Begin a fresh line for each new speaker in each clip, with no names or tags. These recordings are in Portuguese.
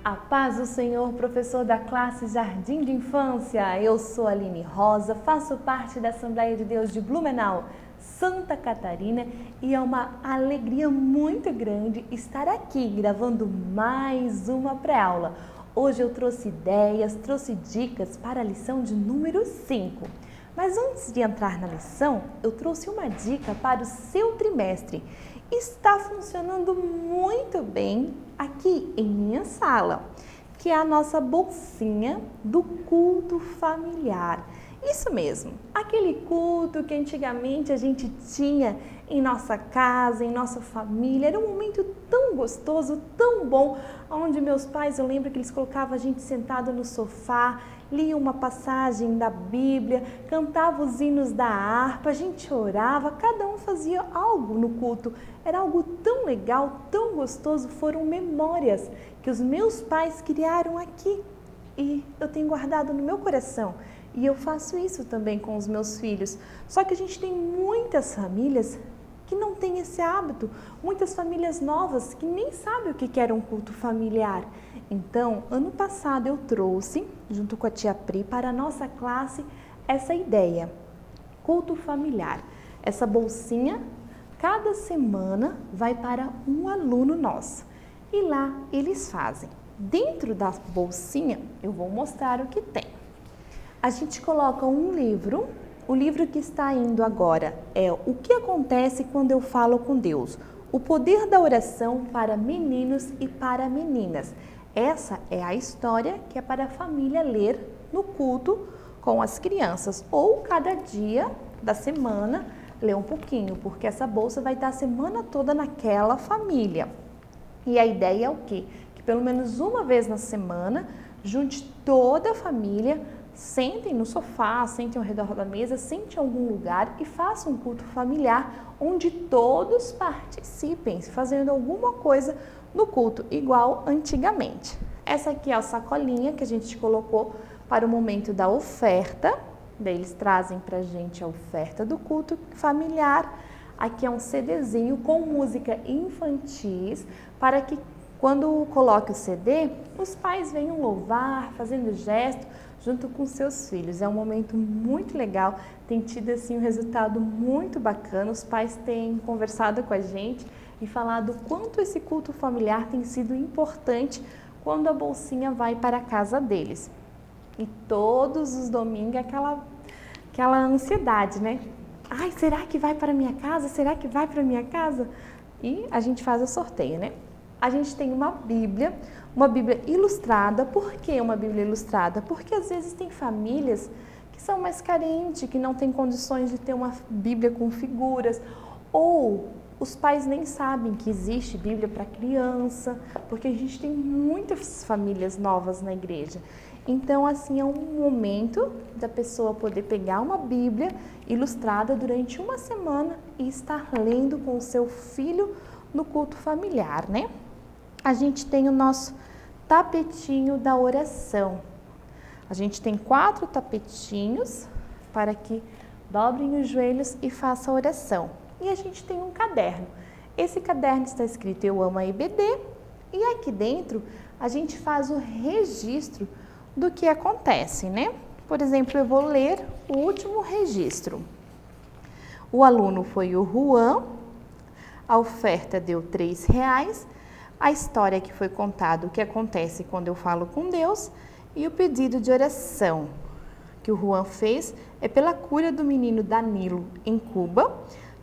A paz do Senhor, professor da classe Jardim de Infância. Eu sou Aline Rosa, faço parte da Assembleia de Deus de Blumenau, Santa Catarina, e é uma alegria muito grande estar aqui gravando mais uma pré-aula. Hoje eu trouxe ideias, trouxe dicas para a lição de número 5. Mas antes de entrar na lição, eu trouxe uma dica para o seu trimestre. Está funcionando muito bem aqui em minha sala, que é a nossa bolsinha do culto familiar. Isso mesmo, aquele culto que antigamente a gente tinha em nossa casa, em nossa família. Era um momento tão gostoso, tão bom, onde meus pais, eu lembro que eles colocavam a gente sentado no sofá, lia uma passagem da Bíblia, cantava os hinos da harpa, a gente orava, cada um fazia algo no culto. Era algo tão legal, tão gostoso, foram memórias que os meus pais criaram aqui e eu tenho guardado no meu coração. E eu faço isso também com os meus filhos. Só que a gente tem muitas famílias que não têm esse hábito, muitas famílias novas que nem sabem o que era um culto familiar. Então, ano passado eu trouxe, junto com a tia Pri, para a nossa classe, essa ideia, culto familiar. Essa bolsinha, cada semana, vai para um aluno nosso. E lá eles fazem. Dentro da bolsinha, eu vou mostrar o que tem. A gente coloca um livro. O livro que está indo agora é O que acontece quando eu falo com Deus? O poder da oração para meninos e para meninas. Essa é a história que é para a família ler no culto com as crianças. Ou cada dia da semana ler um pouquinho, porque essa bolsa vai estar a semana toda naquela família. E a ideia é o quê? Que pelo menos uma vez na semana, junte toda a família, sentem no sofá, sentem ao redor da mesa, sentem em algum lugar e façam um culto familiar onde todos participem, fazendo alguma coisa no culto, igual antigamente. Essa aqui é a sacolinha que a gente colocou para o momento da oferta. Daí eles trazem para a gente a oferta do culto familiar. Aqui é um CDzinho com música infantis para que quando coloque o CD, os pais venham louvar, fazendo gesto junto com seus filhos. É um momento muito legal, tem tido assim um resultado muito bacana. Os pais têm conversado com a gente e falado o quanto esse culto familiar tem sido importante quando a bolsinha vai para a casa deles. E todos os domingos é aquela ansiedade, né? Ai, será que vai para a minha casa? Será que vai para a minha casa? E a gente faz o sorteio, né? A gente tem uma Bíblia ilustrada. Por que uma Bíblia ilustrada? Porque às vezes tem famílias que são mais carentes, que não têm condições de ter uma Bíblia com figuras, ou os pais nem sabem que existe Bíblia para criança, porque a gente tem muitas famílias novas na igreja. Então, assim, é um momento da pessoa poder pegar uma Bíblia ilustrada durante uma semana e estar lendo com o seu filho no culto familiar, né? A gente tem o nosso tapetinho da oração. A gente tem 4 tapetinhos para que dobrem os joelhos e façam a oração. E a gente tem um caderno. Esse caderno está escrito Eu Amo a EBD e aqui dentro a gente faz o registro do que acontece, né? Por exemplo, eu vou ler o último registro. O aluno foi o Juan, a oferta deu R$3, a história que foi contada, o que acontece quando eu falo com Deus, e o pedido de oração que o Juan fez é pela cura do menino Danilo em Cuba,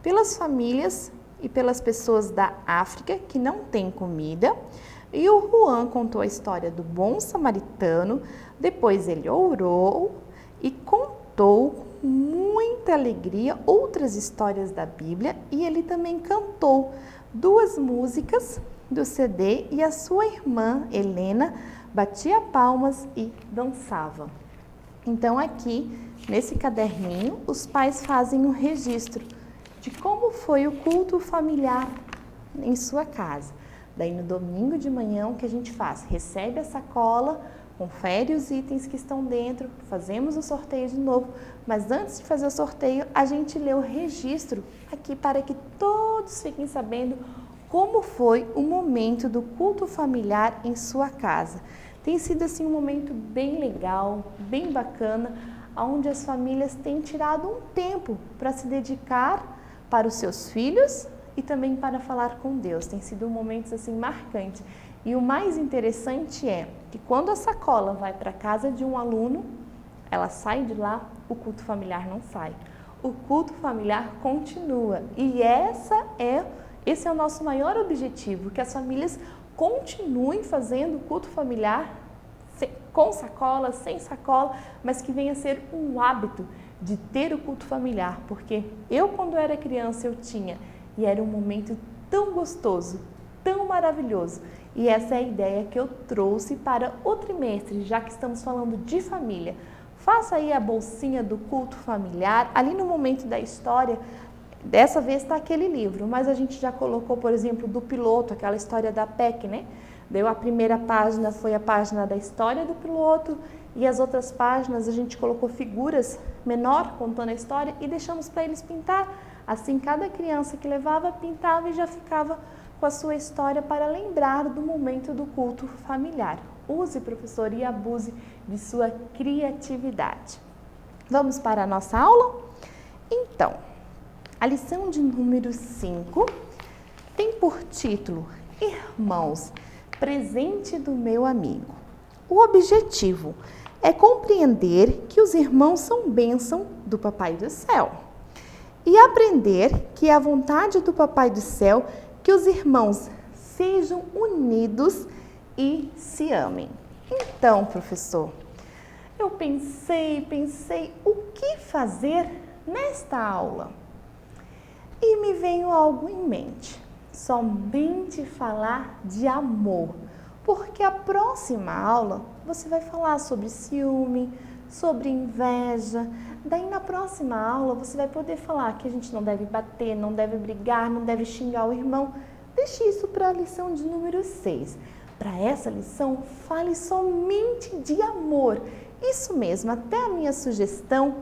pelas famílias e pelas pessoas da África que não têm comida. E o Juan contou a história do bom samaritano, depois ele orou e contou com muita alegria outras histórias da Bíblia, e ele também cantou 2 músicas do CD e a sua irmã Helena batia palmas e dançava. Então aqui, nesse caderninho, os pais fazem um registro de como foi o culto familiar em sua casa. Daí no domingo de manhã o que a gente faz? Recebe a sacola, confere os itens que estão dentro, fazemos o sorteio de novo, mas antes de fazer o sorteio a gente lê o registro aqui para que todos fiquem sabendo como foi o momento do culto familiar em sua casa. Tem sido assim um momento bem legal, bem bacana, onde as famílias têm tirado um tempo para se dedicar para os seus filhos e também para falar com Deus. Tem sido momentos assim marcantes. E o mais interessante é que quando a sacola vai para a casa de um aluno, ela sai de lá, o culto familiar não sai. O culto familiar continua. E esse é o nosso maior objetivo, que as famílias continuem fazendo o culto familiar com sacola, sem sacola, mas que venha a ser um hábito de ter o culto familiar, porque eu quando era criança eu tinha, e era um momento tão gostoso, tão maravilhoso. E essa é a ideia que eu trouxe para o trimestre, já que estamos falando de família. Faça aí a bolsinha do culto familiar, ali no momento da história. Dessa vez está aquele livro, mas a gente já colocou, por exemplo, do piloto, aquela história da PEC, né? Deu a primeira página, foi a página da história do piloto, e as outras páginas a gente colocou figuras menor contando a história e deixamos para eles pintar. Assim, cada criança que levava pintava e já ficava com a sua história para lembrar do momento do culto familiar. Use, professor, e abuse de sua criatividade. Vamos para a nossa aula? Então, a lição de número 5 tem por título Irmãos, presente do meu amigo. O objetivo é compreender que os irmãos são bênção do Papai do Céu e aprender que é a vontade do Papai do Céu que os irmãos sejam unidos e se amem. Então, professor, eu pensei o que fazer nesta aula? E me veio algo em mente, somente falar de amor, porque a próxima aula você vai falar sobre ciúme, sobre inveja, daí na próxima aula você vai poder falar que a gente não deve bater, não deve brigar, não deve xingar o irmão. Deixe isso para a lição de número 6. Para essa lição, fale somente de amor. Isso mesmo, até a minha sugestão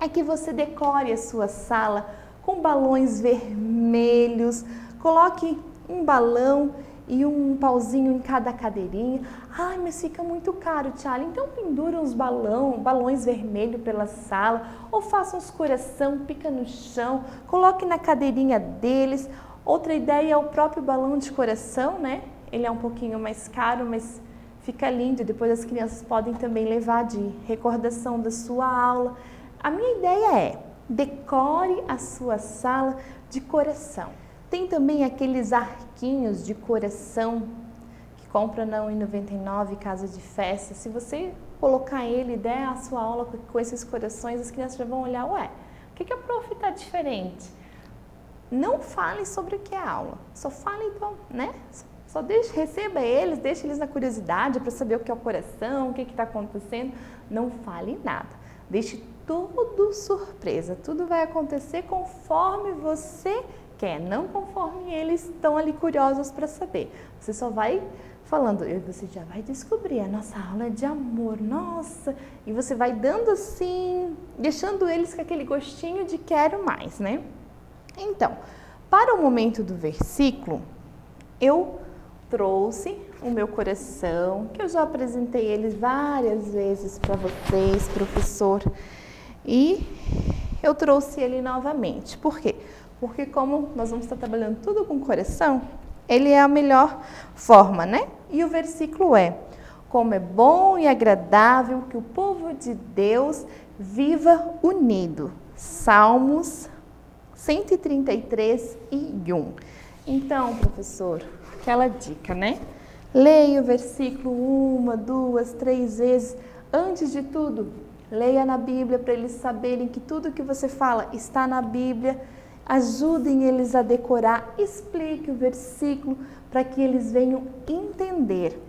é que você decore a sua sala com balões vermelhos, coloque um balão e um pauzinho em cada cadeirinha. Ai, mas fica muito caro, Tchala. Então pendura uns balões vermelhos pela sala, ou faça uns coração, pica no chão, coloque na cadeirinha deles. Outra ideia é o próprio balão de coração, né? Ele é um pouquinho mais caro, mas fica lindo. Depois as crianças podem também levar de recordação da sua aula. A minha ideia é: decore a sua sala de coração. Tem também aqueles arquinhos de coração que compra na R$1,99 casa de festa. Se você colocar ele e der a sua aula com esses corações, as crianças já vão olhar, ué, o que a prof está diferente? Não fale sobre o que é a aula, só fale, né? Só receba eles, deixe eles na curiosidade para saber o que é o coração, o que está acontecendo. Não fale nada, deixe tudo surpresa, tudo vai acontecer conforme você quer, não conforme eles estão ali curiosos para saber. Você só vai falando, e você já vai descobrir, a nossa aula é de amor, nossa, e você vai dando assim, deixando eles com aquele gostinho de quero mais, né? Então, para o momento do versículo, eu trouxe o meu coração, que eu já apresentei eles várias vezes para vocês, professor, e eu trouxe ele novamente. Por quê? Porque como nós vamos estar trabalhando tudo com coração, ele é a melhor forma, né? E o versículo é: como é bom e agradável que o povo de Deus viva unido. Salmos 133:1. Então, professor, aquela dica, né? Leia o versículo 1, 2, 3 vezes. Antes de tudo, leia na Bíblia para eles saberem que tudo que você fala está na Bíblia. Ajudem eles a decorar, explique o versículo para que eles venham entender.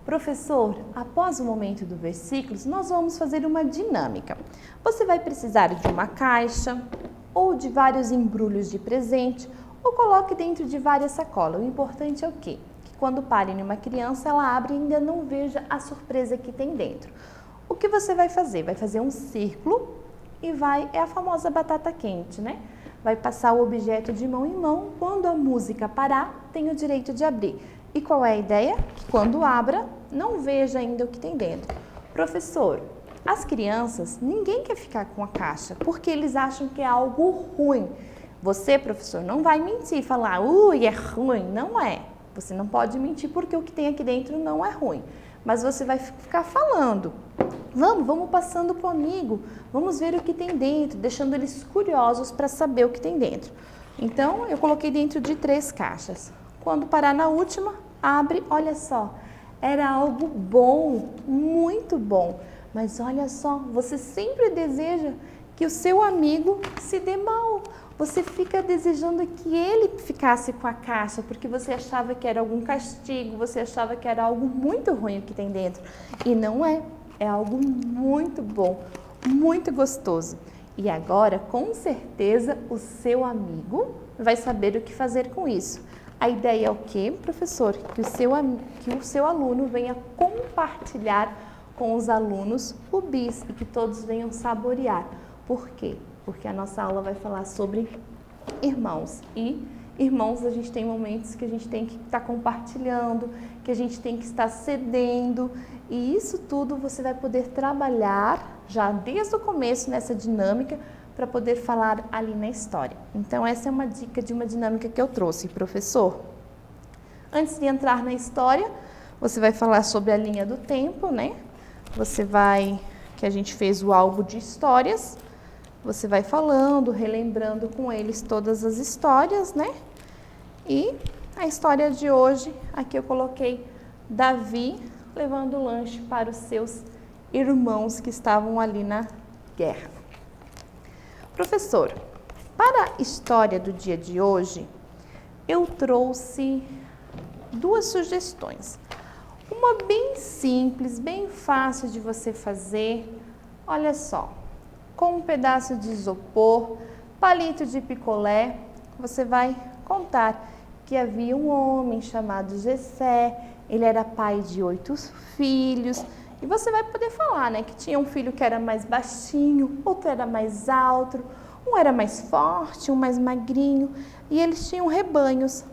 Professor, após o momento do versículo, nós vamos fazer uma dinâmica. Você vai precisar de uma caixa ou de vários embrulhos de presente, ou coloque dentro de várias sacolas. O importante é o quê? Que quando pare em uma criança, ela abre e ainda não veja a surpresa que tem dentro. O que você vai fazer? Vai fazer um círculo e é a famosa batata quente, né? vai passar o objeto de mão em mão. Quando a música parar, tem o direito de abrir. E qual é a ideia? Que quando abra, não veja ainda o que tem dentro. Professor, as crianças, ninguém quer ficar com a caixa, porque eles acham que é algo ruim. Você, professor, não vai mentir e falar, é ruim. Não é. Você não pode mentir porque o que tem aqui dentro não é ruim. Mas você vai ficar falando. Vamos passando para o amigo, vamos ver o que tem dentro, deixando eles curiosos para saber o que tem dentro. Então, eu coloquei dentro de 3 caixas. Quando parar na última, abre, olha só, era algo bom, muito bom. Mas olha só, você sempre deseja que o seu amigo se dê mal. Você fica desejando que ele ficasse com a caixa, porque você achava que era algum castigo, você achava que era algo muito ruim o que tem dentro. E não é, é algo muito bom, muito gostoso. E agora, com certeza, o seu amigo vai saber o que fazer com isso. A ideia é o quê, professor? Que o seu aluno venha compartilhar com os alunos o bis e que todos venham saborear. Por quê? Porque a nossa aula vai falar sobre irmãos. E irmãos, a gente tem momentos que a gente tem que estar compartilhando, que a gente tem que estar cedendo. E isso tudo você vai poder trabalhar já desde o começo nessa dinâmica para poder falar ali na história. Então, essa é uma dica de uma dinâmica que eu trouxe, professor. Antes de entrar na história, você vai falar sobre a linha do tempo, né? Que a gente fez o álbum de histórias. Você vai falando, relembrando com eles todas as histórias, né? E a história de hoje, aqui eu coloquei Davi levando lanche para os seus irmãos que estavam ali na guerra. Professor, para a história do dia de hoje, eu trouxe 2 sugestões. Uma bem simples, bem fácil de você fazer. Olha só, com um pedaço de isopor, palito de picolé, você vai contar que havia um homem chamado Jessé, ele era pai de 8 filhos. E você vai poder falar, né, que tinha um filho que era mais baixinho, outro era mais alto, um era mais forte, um mais magrinho, e eles tinham rebanhos,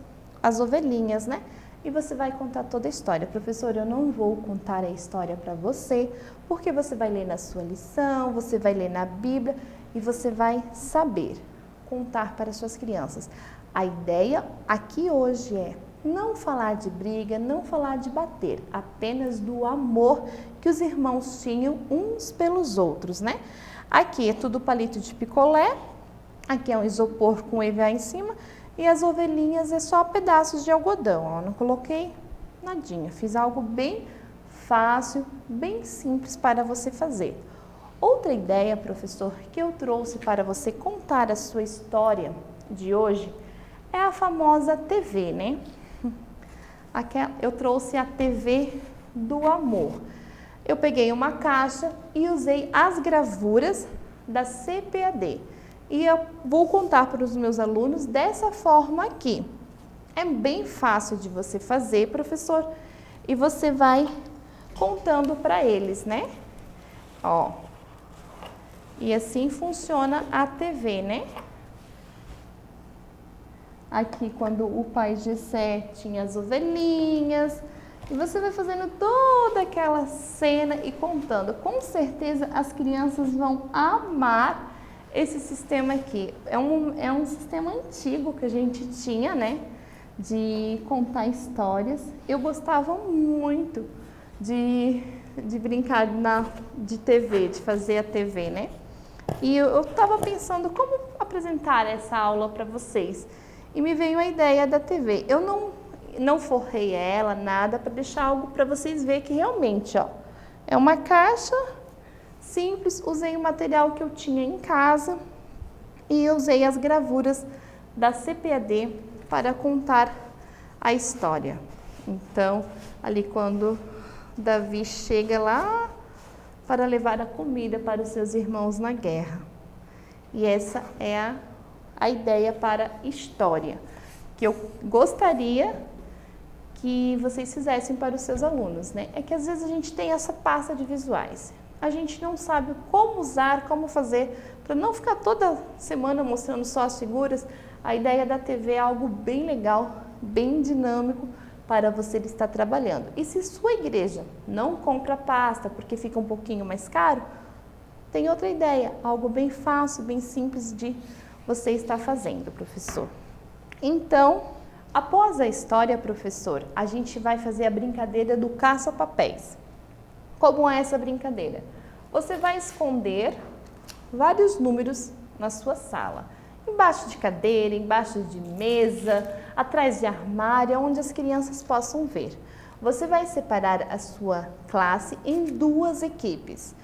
as ovelhinhas, né? E você vai contar toda a história. Professor, eu não vou contar a história para você, porque você vai ler na sua lição, você vai ler na Bíblia e você vai saber contar para suas crianças. A ideia aqui hoje é não falar de briga, não falar de bater, apenas do amor que os irmãos tinham uns pelos outros, né? Aqui é tudo palito de picolé, aqui é um isopor com EVA em cima e as ovelhinhas é só pedaços de algodão, ó, não coloquei nadinha, fiz algo bem fácil, bem simples para você fazer. Outra ideia, professor, que eu trouxe para você contar a sua história de hoje é a famosa TV, né? Aqui eu trouxe a TV do amor. Eu peguei uma caixa e usei as gravuras da CPAD. E eu vou contar para os meus alunos dessa forma aqui. É bem fácil de você fazer, professor, e você vai contando para eles, né? Ó. E assim funciona a TV, né? Aqui, quando o pai Jessé tinha as ovelhinhas, e você vai fazendo toda aquela cena e contando. Com certeza, as crianças vão amar esse sistema aqui. É um sistema antigo que a gente tinha, né? De contar histórias. Eu gostava muito de brincar de TV, de fazer a TV, né? E eu estava pensando como apresentar essa aula para vocês. E me veio a ideia da TV. Eu não forrei ela, nada, para deixar algo para vocês verem que realmente, ó, é uma caixa simples. Usei o material que eu tinha em casa e usei as gravuras da CPAD para contar a história. Então, ali quando Davi chega lá para levar a comida para os seus irmãos na guerra. E essa é a ideia para a história, que eu gostaria que vocês fizessem para os seus alunos, né? É que às vezes a gente tem essa pasta de visuais, a gente não sabe como usar, como fazer para não ficar toda semana mostrando só as figuras, a ideia da TV é algo bem legal, bem dinâmico para você estar trabalhando. E se sua igreja não compra pasta porque fica um pouquinho mais caro, tem outra ideia, algo bem fácil, bem simples de você estar fazendo, professor. Então, após a história, professor, a gente vai fazer a brincadeira do caça-papéis. Como é essa brincadeira? Você vai esconder vários números na sua sala. Embaixo de cadeira, embaixo de mesa, atrás de armário, onde as crianças possam ver. Você vai separar a sua classe em 2 equipes.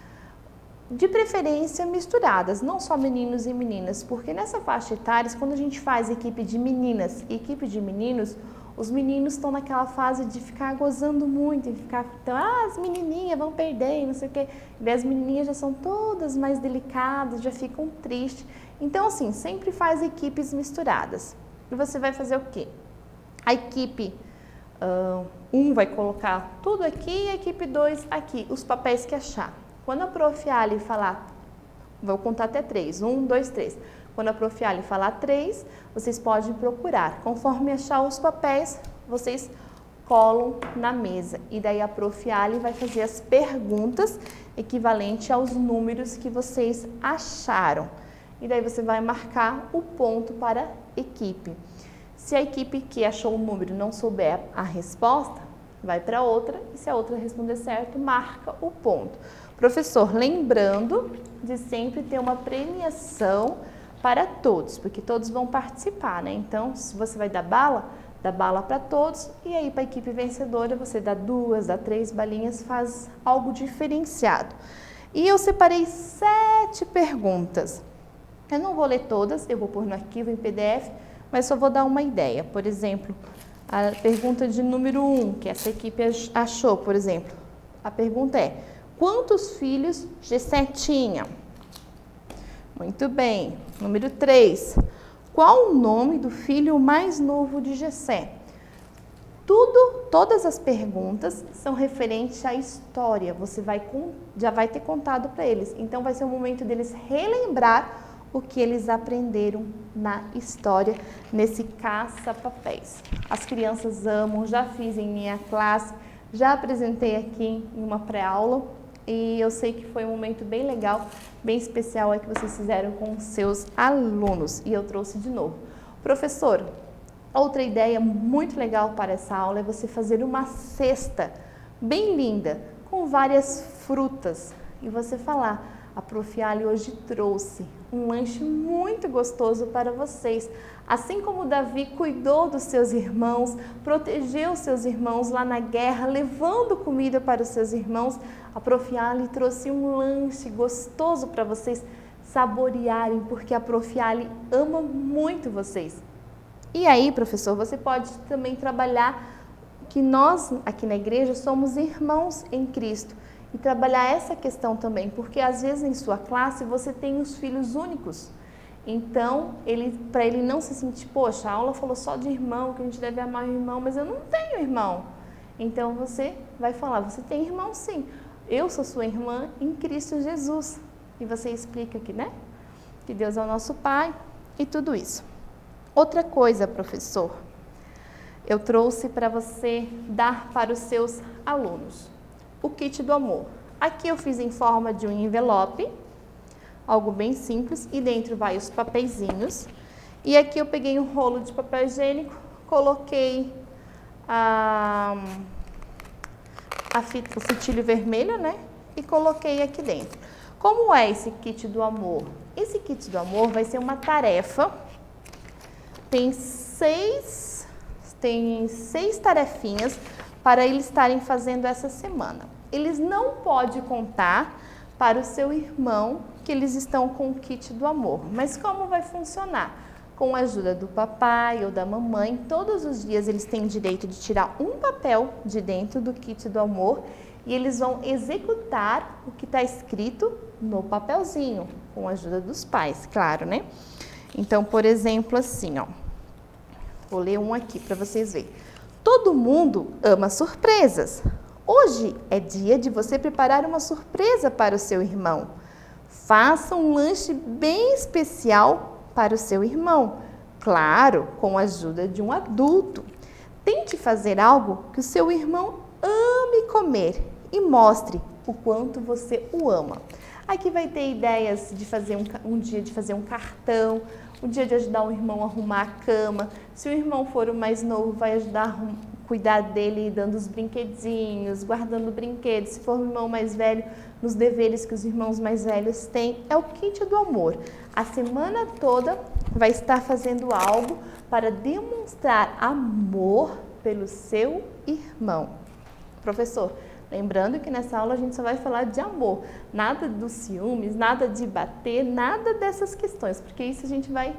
De preferência misturadas, não só meninos e meninas, porque nessa faixa etária, quando a gente faz equipe de meninas e equipe de meninos, os meninos estão naquela fase de ficar gozando muito, de ficar, então, as menininhas vão perder, não sei o quê. E as menininhas já são todas mais delicadas, já ficam tristes. Então, assim, sempre faz equipes misturadas. E você vai fazer o quê? A equipe 1 vai colocar tudo aqui e a equipe 2 aqui, os papéis que achar. Quando a Prof. Ali falar, vou contar até 3, 1, 2, 3. Quando a Prof. Ali falar 3, vocês podem procurar. Conforme achar os papéis, vocês colam na mesa. E daí a Prof. Ali vai fazer as perguntas equivalentes aos números que vocês acharam. E daí você vai marcar o ponto para a equipe. Se a equipe que achou o número não souber a resposta, vai para outra. E se a outra responder certo, marca o ponto. Professor, lembrando de sempre ter uma premiação para todos, porque todos vão participar, né? Então, se você vai dar bala para todos, e aí para a equipe vencedora você dá 2, dá 3 balinhas, faz algo diferenciado. E eu separei 7 perguntas. Eu não vou ler todas, eu vou pôr no arquivo em PDF, mas só vou dar uma ideia. Por exemplo, a pergunta de número 1, que essa equipe achou, por exemplo. A pergunta é: quantos filhos Gessé tinha? Muito bem. Número 3. Qual o nome do filho mais novo de Gessé? Todas as perguntas são referentes à história. Você já vai ter contado para eles. Então, vai ser o momento deles relembrar o que eles aprenderam na história, nesse caça-papéis. As crianças amam, já fiz em minha classe, já apresentei aqui em uma pré-aula. E eu sei que foi um momento bem legal, bem especial que vocês fizeram com os seus alunos. E eu trouxe de novo. Professor, outra ideia muito legal para essa aula é você fazer uma cesta bem linda, com várias frutas. E você falar: a Prof. Ali hoje trouxe um lanche muito gostoso para vocês. Assim como Davi cuidou dos seus irmãos, protegeu os seus irmãos lá na guerra, levando comida para os seus irmãos, a Prof. Ali trouxe um lanche gostoso para vocês saborearem, porque a Prof. Ali ama muito vocês. E aí, professor, você pode também trabalhar que nós, aqui na igreja, somos irmãos em Cristo. E trabalhar essa questão também, porque às vezes em sua classe você tem os filhos únicos. Então, para ele não se sentir, poxa, a aula falou só de irmão, que a gente deve amar o irmão, mas eu não tenho irmão. Então, você vai falar: você tem irmão sim, eu sou sua irmã em Cristo Jesus. E você explica aqui, né? Que Deus é o nosso Pai e tudo isso. Outra coisa, professor, eu trouxe para você dar para os seus alunos o kit do amor. Aqui eu fiz em forma de um envelope, algo bem simples, e dentro vai os papeizinhos. E aqui eu peguei um rolo de papel higiênico, coloquei o fitilho vermelho, né? E coloquei aqui dentro. Como é esse kit do amor? Esse kit do amor vai ser uma tarefa. Tem seis tarefinhas para eles estarem fazendo essa semana. Eles não podem contar para o seu irmão que eles estão com o kit do amor. Mas como vai funcionar? Com a ajuda do papai ou da mamãe, todos os dias eles têm direito de tirar um papel de dentro do kit do amor e eles vão executar o que está escrito no papelzinho, com a ajuda dos pais, claro, né? Então, por exemplo, assim, ó. Vou ler um aqui para vocês verem. Todo mundo ama surpresas. Hoje é dia de você preparar uma surpresa para o seu irmão. Faça um lanche bem especial para o seu irmão, claro, com a ajuda de um adulto. Tente fazer algo que o seu irmão ame comer e mostre o quanto você o ama. Aqui vai ter ideias de fazer um dia de fazer um cartão, um dia de ajudar o irmão a arrumar a cama. Se o irmão for o mais novo, vai ajudar a cuidar dele, dando os brinquedinhos, guardando brinquedos. Se for o irmão mais velho, nos deveres que os irmãos mais velhos têm. É o kit do amor. A semana toda vai estar fazendo algo para demonstrar amor pelo seu irmão. Professor, lembrando que nessa aula a gente só vai falar de amor, nada dos ciúmes, nada de bater, nada dessas questões, porque isso a gente vai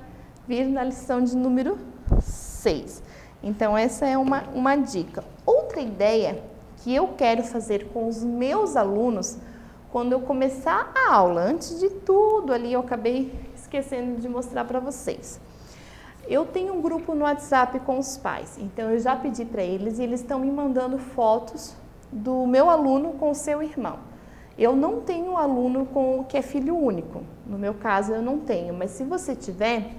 vir na lição de número 6. Então essa é uma dica. Outra ideia que eu quero fazer com os meus alunos, quando eu começar a aula, antes de tudo ali eu acabei esquecendo de mostrar para vocês. Eu tenho um grupo no WhatsApp com os pais, então eu já pedi para eles e eles estão me mandando fotos do meu aluno com o seu irmão. Eu não tenho aluno que é filho único, no meu caso eu não tenho, mas se você tiver,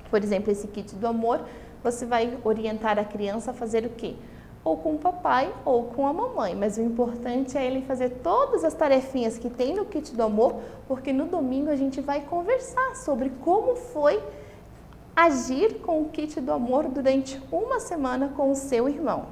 por exemplo, esse kit do amor, você vai orientar a criança a fazer o quê? Ou com o papai ou com a mamãe, mas o importante é ele fazer todas as tarefinhas que tem no kit do amor, porque no domingo a gente vai conversar sobre como foi agir com o kit do amor durante uma semana com o seu irmão.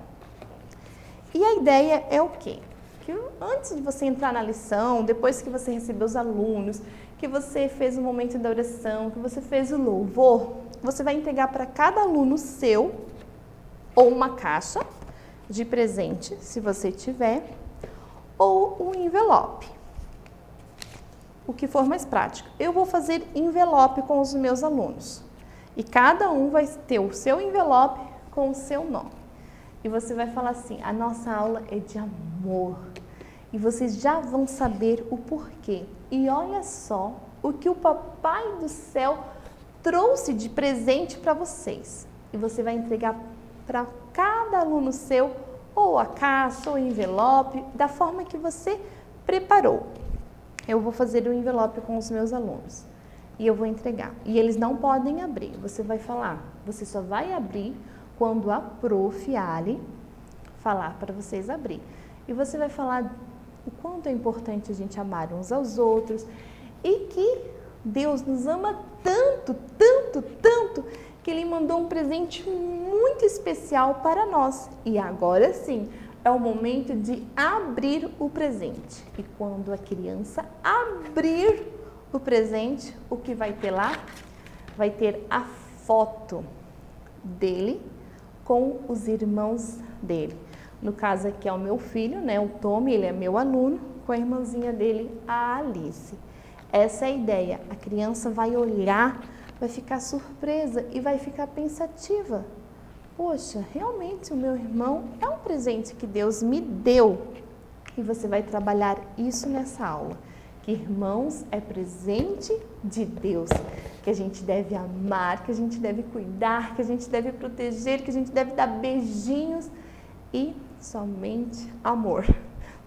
E a ideia é o quê? Que antes de você entrar na lição, depois que você recebeu os alunos, que você fez o momento da oração, que você fez o louvor, você vai entregar para cada aluno seu ou uma caixa de presente, se você tiver, ou um envelope. O que for mais prático. Eu vou fazer envelope com os meus alunos. E cada um vai ter o seu envelope com o seu nome. E você vai falar assim, a nossa aula é de amor. E vocês já vão saber o porquê. E olha só o que o Papai do Céu trouxe de presente para vocês. E você vai entregar para cada aluno seu, ou a caixa, ou o envelope, da forma que você preparou. Eu vou fazer o envelope com os meus alunos. E eu vou entregar. E eles não podem abrir. Você vai falar, você só vai abrir quando a Prof. Ali falar para vocês abrir. E você vai falar o quanto é importante a gente amar uns aos outros e que Deus nos ama tanto, tanto, tanto, que Ele mandou um presente muito especial para nós. E agora sim, é o momento de abrir o presente. E quando a criança abrir o presente, o que vai ter lá? Vai ter a foto dele com os irmãos dele. No caso aqui é o meu filho, né, o Tommy, ele é meu aluno, com a irmãzinha dele, a Alice. Essa é a ideia. A criança vai olhar, vai ficar surpresa e vai ficar pensativa. Poxa, realmente o meu irmão é um presente que Deus me deu. E você vai trabalhar isso nessa aula. Que irmãos é presente de Deus, que a gente deve amar, que a gente deve cuidar, que a gente deve proteger, que a gente deve dar beijinhos e somente amor.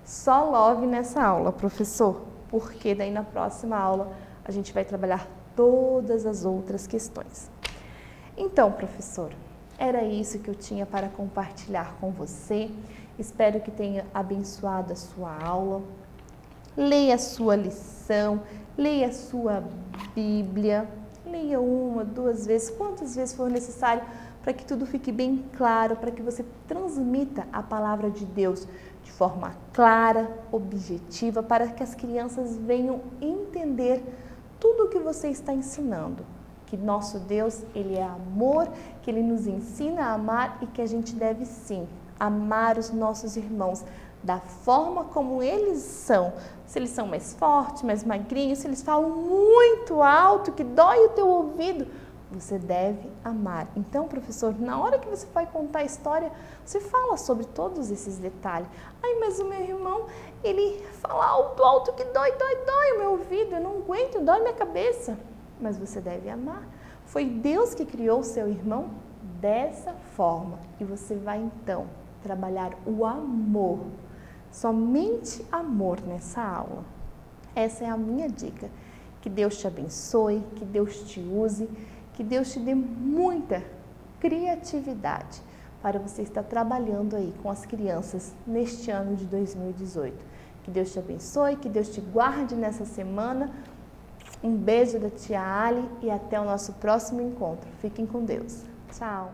Só love nessa aula, professor, porque daí na próxima aula a gente vai trabalhar todas as outras questões. Então, professor, era isso que eu tinha para compartilhar com você. Espero que tenha abençoado a sua aula. Leia a sua lição, leia a sua Bíblia, leia 1, 2 vezes, quantas vezes for necessário, para que tudo fique bem claro, para que você transmita a palavra de Deus de forma clara, objetiva, para que as crianças venham entender tudo o que você está ensinando. Que nosso Deus, Ele é amor, que Ele nos ensina a amar e que a gente deve sim amar os nossos irmãos da forma como eles são. Se eles são mais fortes, mais magrinhos, se eles falam muito alto, que dói o teu ouvido, você deve amar. Então, professor, na hora que você vai contar a história, você fala sobre todos esses detalhes. Ai, mas o meu irmão, ele fala alto, alto, que dói o meu ouvido, eu não aguento, dói minha cabeça. Mas você deve amar. Foi Deus que criou o seu irmão dessa forma. E você vai, então, trabalhar o amor. Somente amor nessa aula. Essa é a minha dica. Que Deus te abençoe, que Deus te use, que Deus te dê muita criatividade para você estar trabalhando aí com as crianças neste ano de 2018. Que Deus te abençoe, que Deus te guarde nessa semana. Um beijo da tia Ali e até o nosso próximo encontro. Fiquem com Deus. Tchau!